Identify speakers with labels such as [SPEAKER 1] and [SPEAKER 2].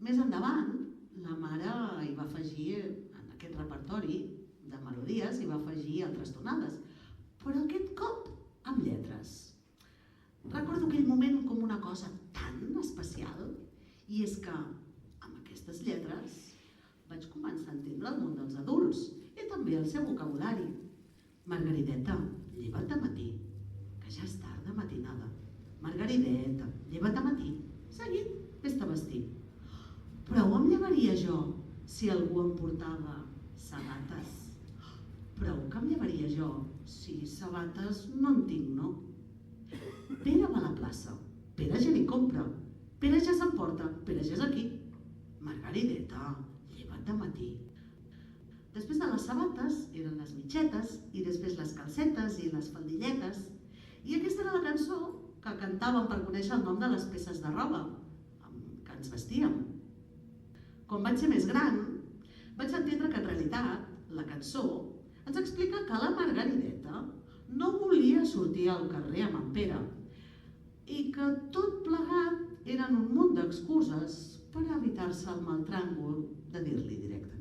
[SPEAKER 1] Més endavant, la mare hi va afegir, en aquest repertori de melodies, hi va afegir altres tonades, però aquest cop amb lletres. Recordo aquell moment com una cosa tan especial, i és que amb aquestes lletres vaig començar a entendre el món dels adults i també el seu vocabulari. Margarideta, lleva't de matí, que ja és tard de matinada. Margarideta, lleva't de matí, seguit, vés-te a vestir. Prou em llevaria jo si algú em portava sabates. Prou que em llevaria jo si sabates no en tinc, no? Pere va a la plaça, Pere ja n'hi compra, Pere ja s'emporta, Pere ja és aquí. Margarideta, lleva't de matí. Després de les sabates eren les mitgetes i després les calcetes i les faldilletes. I aquesta era la cançó que cantàvem per conèixer el nom de les peces de roba que ens vestíem. Quan vaig ser més gran, vaig entendre que en realitat la cançó ens explica que la Margarideta no volia sortir al carrer amb en Pere i que tot plegat eren un munt d'excuses per evitar-se el mal tràngol de dir-li directament.